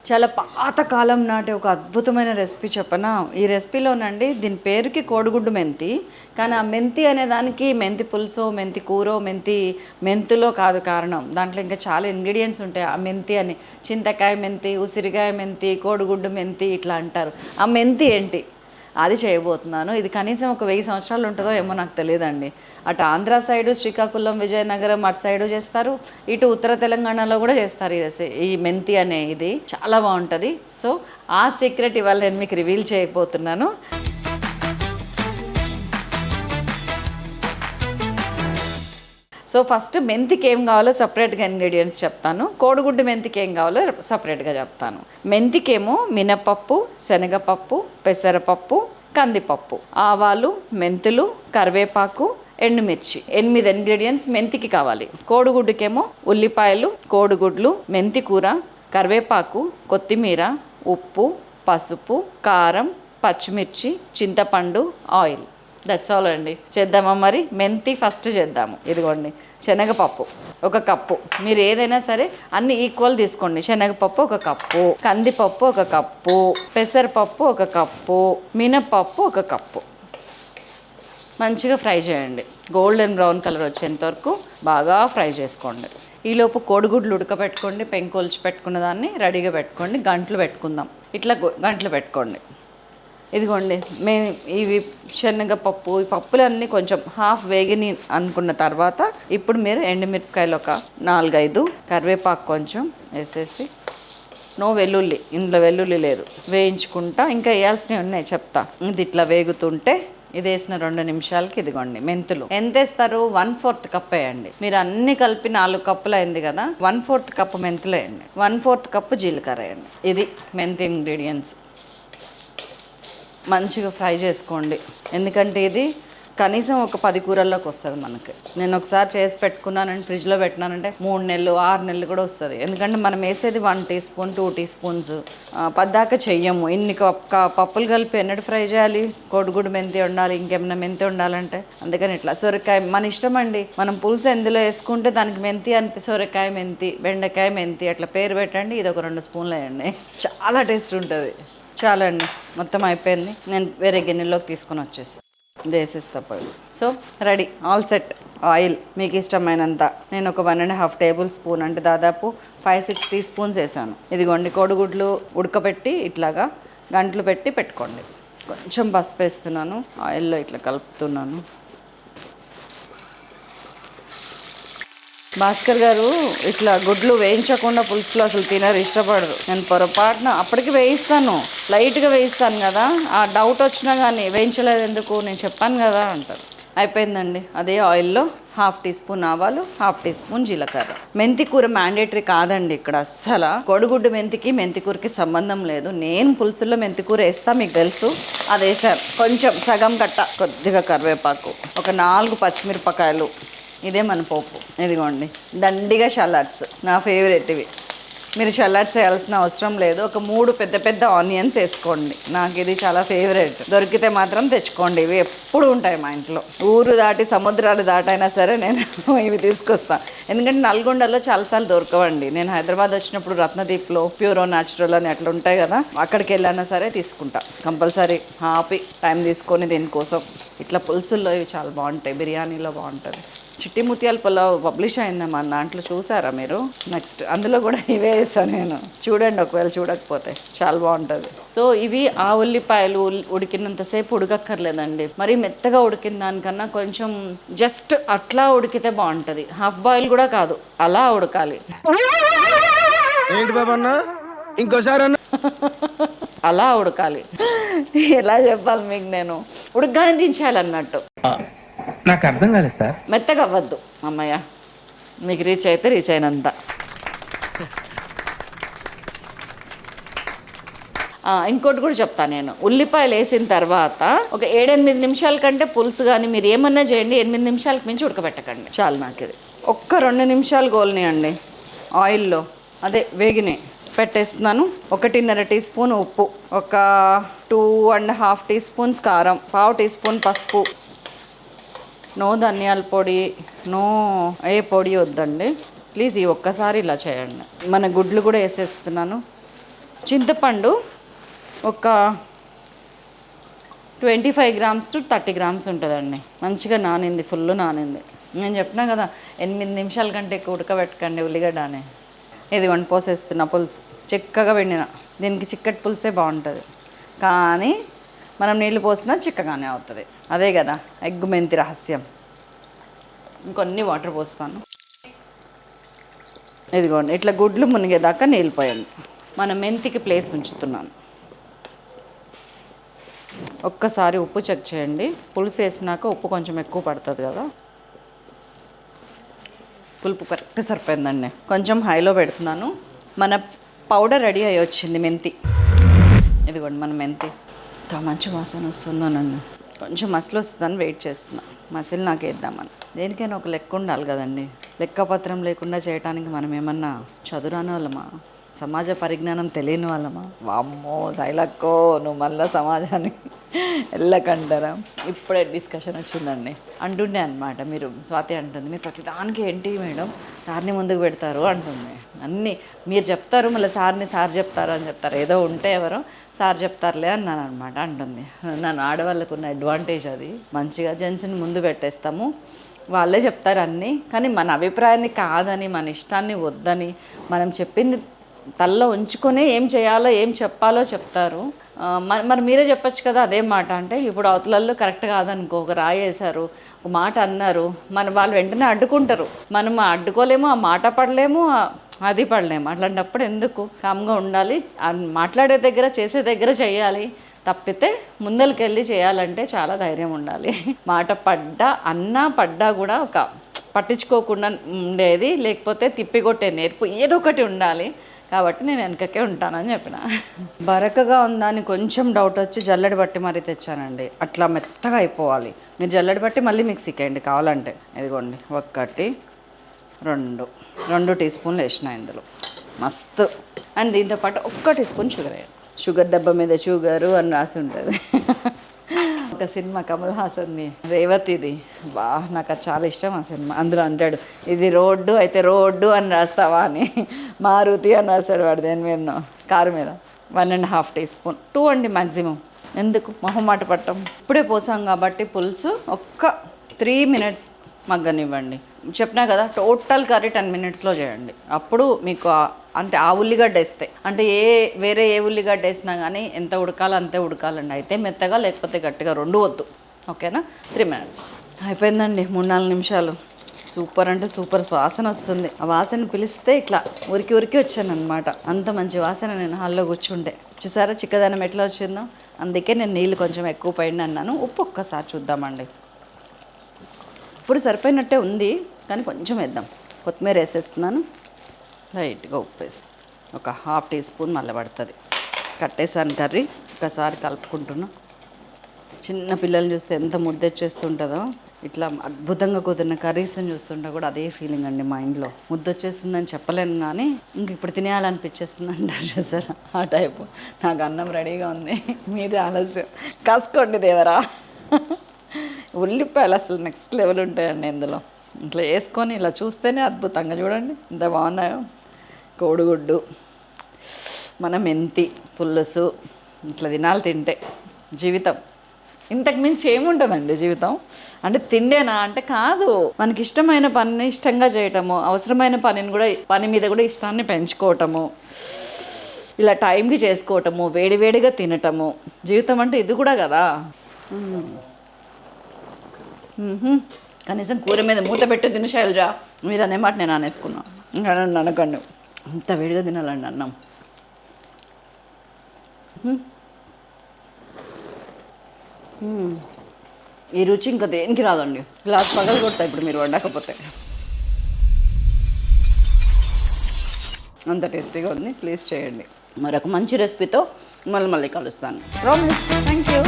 చాలా పాతకాలం నాటి ఒక అద్భుతమైన రెసిపీ చెప్పనా. ఈ రెసిపీలోనండి దీని పేరుకి కోడిగుడ్డు మెంతి, కానీ ఆ మెంతి అనే దానికి మెంతి పులుసో మెంతి కూరో మెంతులో కాదు కారణం. దాంట్లో ఇంకా చాలా ఇంగ్రీడియంట్స్ ఉంటాయి. ఆ మెంతి అని చింతకాయ మెంతి, ఉసిరికాయ మెంతి, కోడిగుడ్డు మెంతి ఇట్లా అంటారు. ఆ మెంతి ఏంటి అది చేయబోతున్నాను. ఇది కనీసం ఒక 1000 సంవత్సరాలు ఉంటుందో ఏమో నాకు తెలియదండి. అటు ఆంధ్ర సైడు శ్రీకాకుళం, విజయనగరం అటు సైడు చేస్తారు, ఇటు ఉత్తర తెలంగాణలో కూడా చేస్తారు ఈ మెంతి అనే ఇది చాలా బాగుంటుంది. సో ఆ సీక్రెట్ ఇవాళ నేను మీకు రివీల్ చేయబోతున్నాను. సో ఫస్ట్ మెంతికి ఏం కావాలో సపరేట్గా ఇంగ్రీడియంట్స్ చెప్తాను, కోడిగుడ్డు మెంతికి ఏం కావాలో సపరేట్గా చెప్తాను. మెంతికేమో మినపప్పు, శనగపప్పు, పెసరపప్పు, కందిపప్పు, ఆవాలు, మెంతులు, కరివేపాకు, ఎండుమిర్చి, 8 ఇంగ్రీడియంట్స్ మెంతికి కావాలి. కోడిగుడ్డుకేమో ఉల్లిపాయలు, కోడిగుడ్లు, మెంతి కూర, కరివేపాకు, కొత్తిమీర, ఉప్పు, పసుపు, కారం, పచ్చిమిర్చి, చింతపండు, ఆయిల్. దట్స్ ఆల్ అండి. చేద్దామా మరి? మెంతి ఫస్ట్ చేద్దాము. ఇదిగోండి శనగపప్పు 1 కప్పు, మీరు ఏదైనా సరే అన్ని ఈక్వల్ తీసుకోండి. శనగపప్పు 1 కప్పు, కందిపప్పు 1 కప్పు, పెసరపప్పు 1 కప్పు, మినపప్పు 1 కప్పు. మంచిగా ఫ్రై చేయండి, గోల్డెన్ బ్రౌన్ కలర్ వచ్చేంత వరకు బాగా ఫ్రై చేసుకోండి. ఈలోపు కోడిగుడ్లు ఉడకబెట్టుకోండి, పెంకొల్చి పెట్టుకున్న దాన్ని రెడీగా పెట్టుకోండి. గంటలు పెట్టుకుందాం, ఇట్లా గంటలు పెట్టుకోండి. ఇదిగోండి ఇవి శనగపప్పు, ఈ పప్పులన్నీ కొంచెం హాఫ్ వేగిని అనుకున్న తర్వాత ఇప్పుడు మీరు ఎండుమిరపకాయలు ఒక 4-5, కరివేపాకు కొంచెం వేసేసి, నో వెల్లుల్లి, ఇందులో వెల్లుల్లి లేదు, వేయించుకుంటా. ఇంకా వేయాల్సినవి ఉన్నాయి చెప్తా. ఇది ఇట్లా వేగుతుంటే ఇది వేసిన 2 నిమిషాలకి ఇదిగోండి మెంతులు ఎంత వేస్తారు? 1/4 కప్ వేయండి. మీరు అన్ని కలిపి 4 కప్పులు అయింది కదా, 1/4 కప్పు మెంతులు వేయండి, 1/4 కప్పు జీలకర్ర వేయండి. ఇది మెంతి ఇంగ్రీడియంట్స్. మంచిగా ఫ్రై చేసుకోండి, ఎందుకంటే ఇది కనీసం ఒక 10 కూరల్లోకి వస్తుంది మనకి. నేను ఒకసారి చేసి పెట్టుకున్నానంటే ఫ్రిడ్జ్లో పెట్టినానంటే 3 నెలలు 6 నెలలు కూడా వస్తుంది. ఎందుకంటే మనం వేసేది 1 టీ స్పూన్ 2 టీ స్పూన్స్, పద్దాక చెయ్యము. ఇన్ని పప్పులు కలిపి ఎన్నటి ఫ్రై చేయాలి? కోడిగుడ్డు మెంతి ఉండాలి, ఇంకేమైనా మెంతి ఉండాలంటే. అందుకని ఇట్లా సొరకాయ మన ఇష్టం అండి. మనం పులుసు ఎందులో వేసుకుంటే దానికి మెంతి సొరకాయ మెంతి, బెండకాయ మెంతి అట్లా పేరు పెట్టండి. ఇది ఒక 2 స్పూన్లు వేయండి, చాలా టేస్ట్ ఉంటుంది. చాలా అండి, మొత్తం అయిపోయింది. నేను వేరే గిన్నెలోకి తీసుకొని వచ్చేస్తాను, వేసేస్తా పొయ్యి. So ready, all set. Oil మీకు ఇష్టమైనంత. నేను ఒక 1.5 టేబుల్ స్పూన్ అంటే దాదాపు 5-6 టీ స్పూన్స్ వేసాను. ఇదిగోండి కోడిగుడ్లు ఉడకబెట్టి ఇట్లాగా గంటలు పెట్టి పెట్టుకోండి. కొంచెం పసుపు వేస్తున్నాను, ఆయిల్లో ఇట్లా కలుపుతున్నాను. భాస్కర్ గారు ఇట్లా గుడ్లు వేయించకుండా పులుసులో అసలు తినరు, ఇష్టపడరు. నేను పొరపాటున అప్పటికి వేయిస్తాను, లైట్గా వేయిస్తాను కదా, ఆ డౌట్ వచ్చినా కానీ వేయించలేదు ఎందుకు, నేను చెప్పాను కదా అంటారు. అయిపోయిందండి. అదే ఆయిల్లో 1/2 టీ స్పూన్ ఆవాలు, 1/2 టీ స్పూన్ జీలకర్ర. మెంతి కూర మ్యాండేటరీ కాదండి ఇక్కడ అస్సలు. కోడిగుడ్డు మెంతికి మెంతి కూరకి సంబంధం లేదు. నేను పులుసుల్లో మెంతి కూర వేస్తా, మీకు తెలుసు, అది వేసాను. కొంచెం సగం కట్ట, కొద్దిగా కరివేపాకు, ఒక 4 పచ్చిమిరపకాయలు. ఇదే మన పోపు. ఇదిగోండి దండిగా షలాట్స్, నా ఫేవరెట్ ఇవి. మీరు షలాట్స్ వేయాల్సిన అవసరం లేదు. ఒక 3 పెద్ద ఆనియన్స్ వేసుకోండి, నాకు ఇది చాలా ఫేవరెట్. దొరికితే మాత్రం తెచ్చుకోండి, ఇవి ఎప్పుడు ఉంటాయి మా ఇంట్లో. ఊరు దాటి సముద్రాలు దాటైనా సరే నేను ఇవి తీసుకొస్తాను. ఎందుకంటే నల్గొండలో చాలాసార్లు దొరకవండి. నేను హైదరాబాద్ వచ్చినప్పుడు రత్నదీప్లో ప్యూరో న్యాచురల్ అని అట్లా ఉంటాయి కదా, అక్కడికి వెళ్ళానా సరే తీసుకుంటా కంపల్సరీ. హ్యాపీ టైం తీసుకొని దీనికోసం. ఇట్లా పులుసుల్లో ఇవి చాలా బాగుంటాయి, బిర్యానీలో బాగుంటుంది. చిట్టి ముత్యాల పులావ్ పబ్లిష్ అయిందమ్మా దాంట్లో, చూసారా మీరు? నెక్స్ట్ అందులో కూడా ఇవే వేసాను నేను, చూడండి ఒకవేళ చూడకపోతే, చాలా బాగుంటుంది. సో ఇవి ఆ ఉల్లిపాయలు ఉడికినంతసేపు ఉడకక్కర్లేదండి, మరి మెత్తగా ఉడికిన దానికన్నా కొంచెం జస్ట్ అట్లా ఉడికితే బాగుంటుంది. హాఫ్ బాయిల్ కూడా కాదు, అలా ఉడకాలి. ఏంటి బాబా ఇంకోసారి అలా ఉడకాలి. ఎలా చెప్పాలి మీకు, నేను ఉడకగానే దించాలన్నట్టు. నాకు అర్థం కాలేదు సార్. మెత్తగా అవ్వద్దు. అమ్మయ్య, మీకు రీచ్ అయితే రీచ్ అయినంత. ఇంకోటి కూడా చెప్తాను నేను. ఉల్లిపాయలు వేసిన తర్వాత ఒక 7-8 నిమిషాల కంటే పులుసు కానీ మీరు ఏమన్నా చేయండి, 8 నిమిషాలకు మించి ఉడకబెట్టకండి, చాలు. నాకు ఇది ఒక్క 2 నిమిషాలు గోల్నియండి ఆయిల్లో, అదే వేగినాయి. పెట్టేస్తున్నాను. 1.5 టీ స్పూన్ ఉప్పు, ఒక 2.5 టీ స్పూన్స్ కారం, 1/2 టీ స్పూన్ పసుపు. నో ధనియాల పొడి, నో ఏ పొడి వద్దండి ప్లీజ్. ఈ ఒక్కసారి ఇలా చేయండి. మన గుడ్లు కూడా వేసేస్తున్నాను. చింతపండు ఒక 25 grams to 30 grams ఉంటుందండి. మంచిగా నానింది, ఫుల్ నానింది. నేను చెప్పినా కదా 8 నిమిషాల కంటే ఎక్కువ ఉడకబెట్టకండి ఉల్లిగడ్డ అని. ఇదిగోండి పోసేస్తున్నా పులుసు. చిక్కగా వెండిన, దీనికి చిక్కటి పులుసే బాగుంటుంది. కానీ మనం నీళ్ళు పోసినా చిక్కగానే అవుతుంది. అదే కదా ఎగ్ మెంతి రహస్యం. ఇంకొన్ని వాటర్ పోస్తాను. ఇదిగోండి ఇట్లా గుడ్లు మునిగేదాకా నీళ్ళు పోయండి. మన మెంతికి ప్లేస్ ఉంచుతున్నాను. ఒక్కసారి ఉప్పు చెక్ చేయండి. పులుసు వేసినాక ఉప్పు కొంచెం ఎక్కువ పడుతుంది కదా. పులుపు కరెక్ట్ సరిపోయిందండి. కొంచెం హైలో పెడుతున్నాను. మన పౌడర్ రెడీ అయ్యి వచ్చింది మెంతి. ఇదిగోండి మన మెంతి. ఇంకా మంచి వాసన వస్తుందోనండి. కొంచెం మసిలి వస్తుందని వెయిట్ చేస్తున్నా. మసిలి నాకు వేద్దామని. దేనికైనా ఒక లెక్క ఉండాలి కదండి. లెక్కపత్రం లేకుండా చేయడానికి మనం ఏమన్నా చదురాని వాళ్ళమా? సమాజ పరిజ్ఞానం తెలియని వాళ్ళమా? వామ్మో శైలక్కో, నువ్వు మళ్ళీ సమాజానికి వెళ్ళకంటారా? ఇప్పుడే డిస్కషన్ వచ్చిందండి. అంటుండే అనమాట, మీరు స్వాతి అంటుంది, మీరు ప్రతిదానికి ఏంటి మేడం సార్ని ముందుకు పెడతారు అంటుంది. అన్నీ మీరు చెప్తారు, మళ్ళీ సార్ చెప్తారు అని చెప్తారు. ఏదో ఉంటే ఎవరో సార్ చెప్తారులే అన్నాను అనమాట అంటుంది. నన్ను ఆడవాళ్ళకు ఉన్న అడ్వాంటేజ్ అది. మంచిగా జెంట్స్ని ముందు పెట్టేస్తాము, వాళ్ళే చెప్తారు అన్నీ. కానీ మన అభిప్రాయాన్ని కాదని, మన ఇష్టాన్ని వద్దని, మనం చెప్పింది తల్లో ఉంచుకొని ఏం చేయాలో ఏం చెప్పాలో చెప్తారు. మరి మీరే చెప్పచ్చు కదా అదే మాట. అంటే ఇప్పుడు అవతలలో కరెక్ట్ కాదనుకో, ఒక రాయి వేశారు, ఒక మాట అన్నారు, వాళ్ళు వెంటనే అడ్డుకుంటారు. మనం అడ్డుకోలేము, ఆ మాట పడలేము, అది పడలేము. అట్లాంటప్పుడు ఎందుకు కామ్గా ఉండాలి. మాట్లాడే దగ్గర చేసే దగ్గర చేయాలి తప్పితే ముందరికెళ్ళి చేయాలంటే చాలా ధైర్యం ఉండాలి. మాట పడ్డా కూడా ఒక పట్టించుకోకుండా ఉండేది, లేకపోతే తిప్పికొట్టే నేర్పు ఏదో ఒకటి ఉండాలి. కాబట్టి నేను వెనకకే ఉంటానని చెప్పిన. బరకగా ఉందని కొంచెం డౌట్ వచ్చి జల్లెడ బట్టి మరీ తెచ్చానండి. అట్లా మెత్తగా అయిపోవాలి. మీరు జల్లెడ బట్టి మళ్ళీ మిక్సీకి వేయండి కావాలంటే. ఇదిగోండి 1 2 టీ స్పూన్లు వేసిన ఇందులో మస్తు. అండ్ దీంతోపాటు 1 టీ స్పూన్ షుగర్ వేయండి. షుగర్ డబ్బా మీద షుగరు అని రాసి ఉంటుంది. ఒక సినిమా కమల్ హాసన్ది, రేవతిది, నాకు అది చాలా ఇష్టం ఆ సినిమా. అందులో అంటాడు, ఇది రోడ్డు అయితే రోడ్డు అని రాస్తావా అని, మారుతి అని రాస్తాడు వాడు దేని మీద, కారు మీద. 1.5 టీ స్పూన్, 2 అండి మ్యాక్సిమం. ఎందుకు మొహమాట పట్టం. ఇప్పుడే పోసాం కాబట్టి పులుసు ఒక్క 3 minutes మగ్గనివ్వండి. చెప్పినా కదా టోటల్ కర్రీ 10 minutesలో చేయండి. అప్పుడు మీకు అంటే ఆ ఉల్లిగడ్డ వేస్తే, అంటే వేరే ఏ ఉల్లిగడ్డ వేసినా కానీ ఎంత ఉడకాలో అంతే ఉడకాలండి. అయితే మెత్తగా లేకపోతే గట్టిగా, 2 వద్దు. ఓకేనా? 3 minutes అయిపోయిందండి. 3-4 నిమిషాలు. సూపర్ అంటే సూపర్ వాసన వస్తుంది. ఆ వాసన పిలిస్తే ఇట్లా ఉరికి వచ్చాను అనమాట. అంత మంచి వాసన. నేను హాల్లో కూర్చుంటే చూసారా చిక్కదనం ఎట్లా వచ్చిందో. అందుకే నేను నీళ్ళు కొంచెం ఎక్కువ పైన అన్నాను. ఉప్పు ఒక్కసారి చూద్దామండి. ఇప్పుడు సరిపోయినట్టే ఉంది, కానీ కొంచెం వేద్దాం. కొత్తిమీర వేసేస్తున్నాను. లైట్గా ఉప్పు వేసి ఒక 1/2 టీ స్పూన్ మళ్ళీ పడుతుంది. కట్టేసాను కర్రీ. ఒకసారి కలుపుకుంటున్నా. చిన్న పిల్లల్ని చూస్తే ఎంత ముద్దొచ్చేస్తుంటుందో, ఇట్లా అద్భుతంగా కుదిరిన కర్రీస్ని చూస్తుంటే కూడా అదే ఫీలింగ్ అండి మైండ్లో. ముద్దొచ్చేస్తుందని చెప్పలేను కానీ ఇంక ఇప్పుడు తినేయాలనిపించేస్తుంది అంటారు చూసారా, ఆ టైపు. నాకు అన్నం రెడీగా ఉంది, మీదే ఆలస్యం. కాసుకోండి దేవరా. ఉల్లిపాయలు అసలు నెక్స్ట్ లెవెల్ ఉంటాయండి ఇందులో. ఇట్లా వేసుకొని ఇలా చూస్తేనే అద్భుతంగా, చూడండి ఎంత బాగున్నాయో. కోడిగుడ్డు, మన మెంతి పులుసు, ఇట్లా తినాలి. తింటే జీవితం ఇంతకు మించి ఏముంటుందండి జీవితం. అంటే తిండేనా అంటే కాదు, మనకి ఇష్టమైన పనిని ఇష్టంగా చేయటము, అవసరమైన పని మీద కూడా ఇష్టాన్ని పెంచుకోవటము, ఇలా టైంకి చేసుకోవటము, వేడివేడిగా తినటము. జీవితం అంటే ఇది కూడా కదా. కనీసం కూర మీద మూత పెట్టి తిన శైలజా. మీరు అనే మాట నేను అనేసుకున్నాను. ఇంకా నన్ను అనకండి, అంత వేడిగా తినాలండి అన్నం. ఈ రుచి ఇంకా దేనికి రాదండి. గ్లాస్ పగలు కొడతా ఇప్పుడు మీరు వండకపోతే. అంత టేస్టీగా ఉంది. ప్లీజ్ చేయండి. మరొక మంచి రెసిపీతో మళ్ళీ కలుస్తాను. ప్రామిస్. Thank you.